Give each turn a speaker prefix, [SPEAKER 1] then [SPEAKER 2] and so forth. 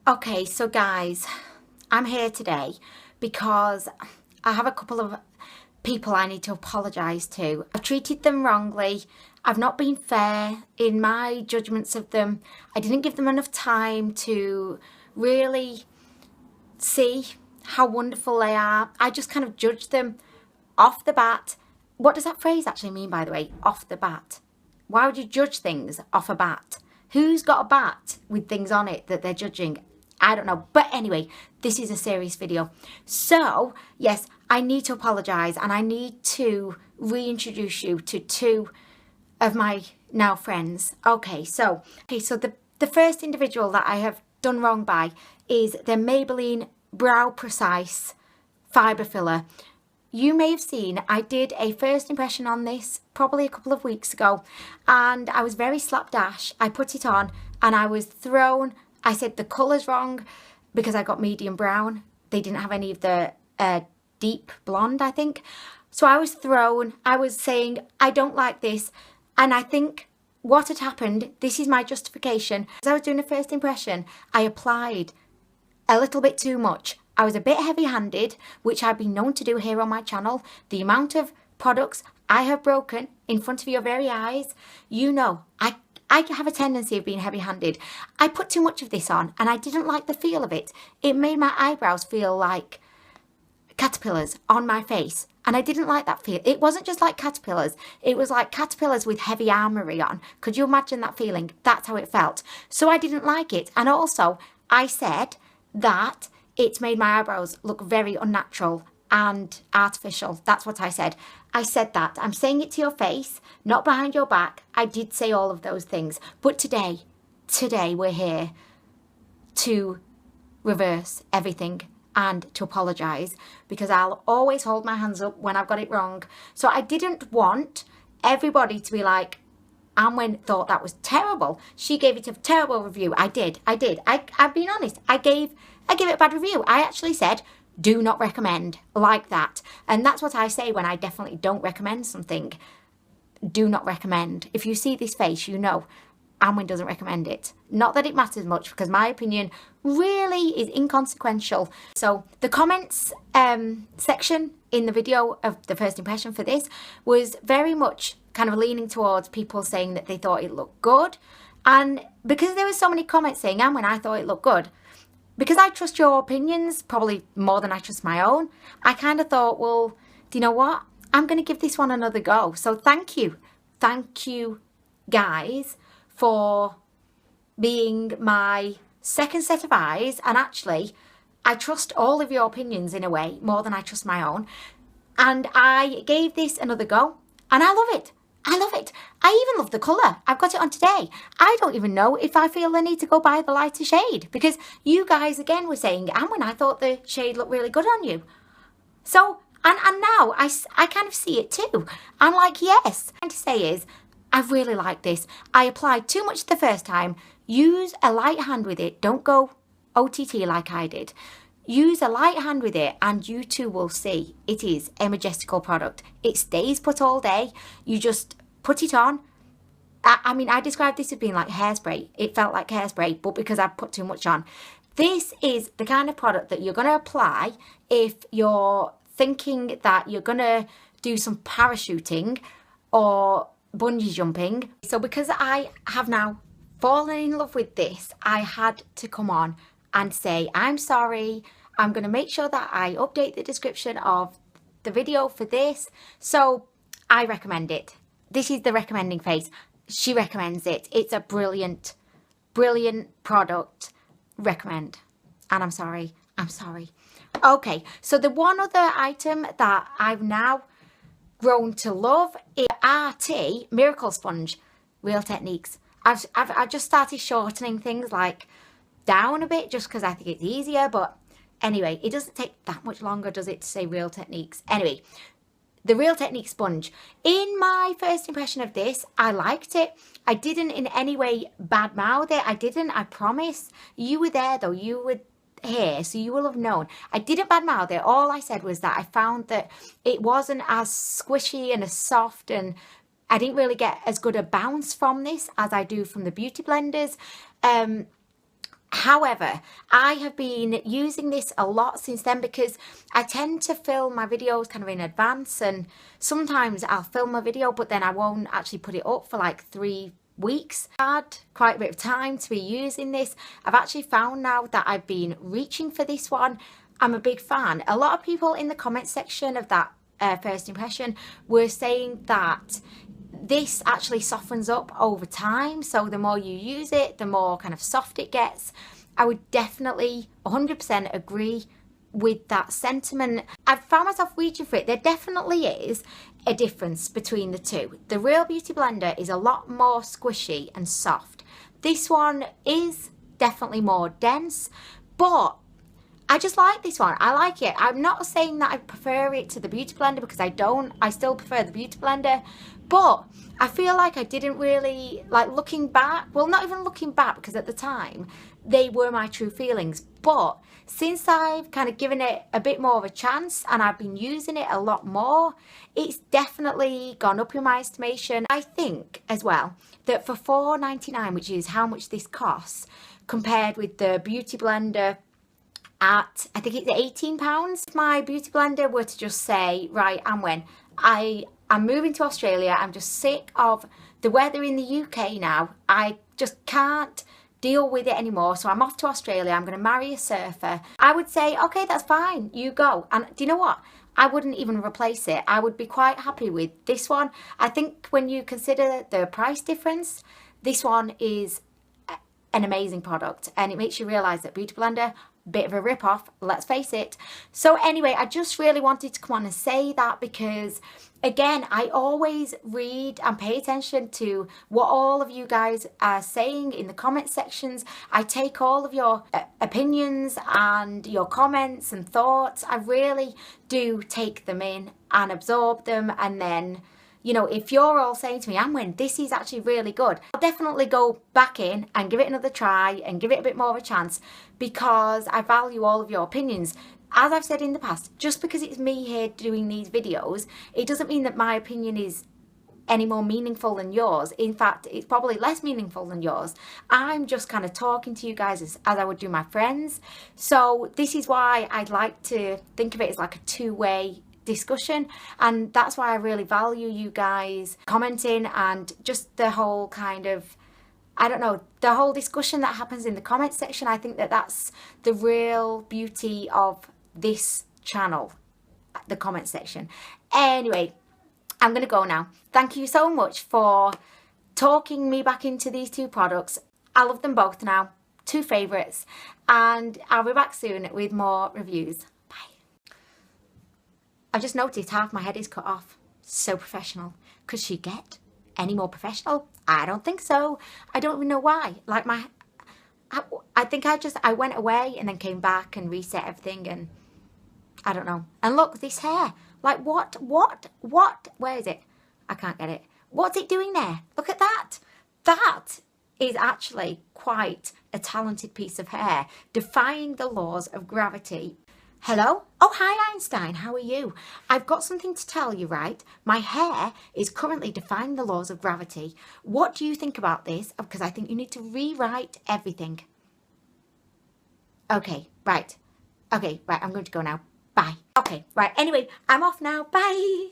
[SPEAKER 1] Okay, so guys, I'm here today because I have a couple of people I need to apologise to. I've treated them wrongly. I've not been fair in my judgments of them. I didn't give them enough time to really see how wonderful they are. I just kind of judged them off the bat. What does that phrase actually mean, by the way? Off the bat. Why would you judge things off a bat? Who's got a bat with things on it that they're judging? I don't know. But anyway, this is a serious video. So, yes, I need to apologise and I need to reintroduce you to two of my now friends. Okay, so the first individual that I have done wrong by is the Maybelline Brow Precise Fibre Filler. You may have seen I did a first impression on this probably a couple of weeks ago and I was very slapdash. I put it on and I was thrown. I said the colour's wrong because I got medium brown. They didn't have any of the deep blonde, I think. So I was thrown. I was saying, I don't like this. And I think what had happened, this is my justification. As I was doing a first impression, I applied a little bit too much. I was a bit heavy-handed, which I've been known to do here on my channel. The amount of products I have broken in front of your very eyes, you know, I have a tendency of being heavy-handed. I put too much of this on and I didn't like the feel of it. It made my eyebrows feel like caterpillars on my face and I didn't like that feel. It wasn't just like caterpillars. It was like caterpillars with heavy armoury on. Could you imagine that feeling? That's how it felt. So I didn't like it. And also I said that it made my eyebrows look very unnatural and artificial. That's what I said. I said that. I'm saying it to your face, not behind your back. I did say all of those things. But today we're here to reverse everything and to apologise because I'll always hold my hands up when I've got it wrong. So I didn't want everybody to be like, Anwen thought that was terrible. She gave it a terrible review. I did. I've been honest. I gave it a bad review. I actually said, do not recommend, like that. And that's what I say when I definitely don't recommend something. Do not recommend. If you see this face, you know Anwen doesn't recommend it. Not that it matters much because my opinion really is inconsequential. So the comments section in the video of the first impression for this was very much kind of leaning towards people saying that they thought it looked good. And because there were so many comments saying, Anwen, I thought it looked good, because I trust your opinions probably more than I trust my own, I kind of thought, well, do you know what? I'm going to give this one another go. So thank you. Thank you, guys, for being my second set of eyes. And actually, I trust all of your opinions in a way more than I trust my own. And I gave this another go and I love it. I love it. I even love the colour. I've got it on today. I don't even know if I feel the need to go buy the lighter shade because you guys again were saying, Anwen, I thought the shade looked really good on you. So, and now I kind of see it too. I'm like, yes. What I'm trying to say is, I really like this. I applied too much the first time. Use a light hand with it. Don't go OTT like I did. Use a light hand with it and you too will see it is a majestical product. It stays put all day. You just put it on. I mean, I described this as being like hairspray. It felt like hairspray, but because I put too much on. This is the kind of product that you're going to apply if you're thinking that you're going to do some parachuting or bungee jumping. So because I have now fallen in love with this, I had to come on and say, I'm sorry. I'm going to make sure that I update the description of the video for this. So I recommend it. This is the recommending face. She recommends it. It's a brilliant, brilliant product. Recommend. And I'm sorry. I'm sorry. Okay. So the one other item that I've now grown to love is RT Miracle Sponge Real Techniques. I've just started shortening things like down a bit just because I think it's easier, but anyway, it doesn't take that much longer, does it, to say Real Techniques? Anyway, the Real Technique sponge. In my first impression of this, I liked it. I didn't in any way badmouth it. I didn't, I promise. You were there though, you were here, so you will have known. I didn't badmouth it. All I said was that I found that it wasn't as squishy and as soft, and I didn't really get as good a bounce from this as I do from the beauty blenders. However, I have been using this a lot since then because I tend to film my videos kind of in advance, and sometimes I'll film a video but then I won't actually put it up for like 3 weeks. I had quite a bit of time to be using this. I've actually found now that I've been reaching for this one. I'm a big fan. A lot of people in the comment section of that first impression were saying that this actually softens up over time, so the more you use it, the more kind of soft it gets. I would definitely 100% agree with that sentiment. I've found myself reaching for it. There definitely is a difference between the two. The Real Beauty Blender is a lot more squishy and soft. This one is definitely more dense, but I just like this one. I like it. I'm not saying that I prefer it to the Beauty Blender, because I don't. I still prefer the Beauty Blender, but I feel like I didn't really, like, looking back, well, not even looking back, because at the time they were my true feelings, but since I've kind of given it a bit more of a chance and I've been using it a lot more, it's definitely gone up in my estimation. I think as well that for $4.99, which is how much this costs, compared with the Beauty Blender at, I think it's £18. If my Beauty Blender were to just say, right, Anwen, I'm moving to Australia, I'm just sick of the weather in the UK now, I just can't deal with it anymore, so I'm off to Australia, I'm going to marry a surfer, I would say, okay, that's fine, you go. And do you know what? I wouldn't even replace it. I would be quite happy with this one. I think when you consider the price difference, this one is an amazing product, and it makes you realise that Beauty Blender, bit of a rip-off, let's face it. So anyway, I just really wanted to come on and say that, because again, I always read and pay attention to what all of you guys are saying in the comment sections. I take all of your opinions and your comments and thoughts. I really do take them in and absorb them, and then, you know, if you're all saying to me, Anwen, this is actually really good, I'll definitely go back in and give it another try and give it a bit more of a chance, because I value all of your opinions. As I've said in the past, just because it's me here doing these videos, it doesn't mean that my opinion is any more meaningful than yours. In fact, it's probably less meaningful than yours. I'm just kind of talking to you guys as I would do my friends. So this is why I'd like to think of it as like a two-way discussion, and that's why I really value you guys commenting and just the whole kind of, I don't know, the whole discussion that happens in the comment section. I think that that's the real beauty of this channel, the comment section. Anyway, I'm gonna go now. Thank you so much for talking me back into these two products. I love them both now, two favourites, and I'll be back soon with more reviews. I just noticed half my head is cut off. So professional. Could she get any more professional? I don't think so. I don't even know why. Like I think I went away and then came back and reset everything, and I don't know. And look, this hair. Like what? Where is it? I can't get it. What's it doing there? Look at that. That is actually quite a talented piece of hair, defying the laws of gravity. Hello? Oh, hi Einstein, how are you? I've got something to tell you, right? My hair is currently defying the laws of gravity. What do you think about this? Because I think you need to rewrite everything. Okay, right, I'm going to go now. Bye. Okay, right, anyway, I'm off now. Bye.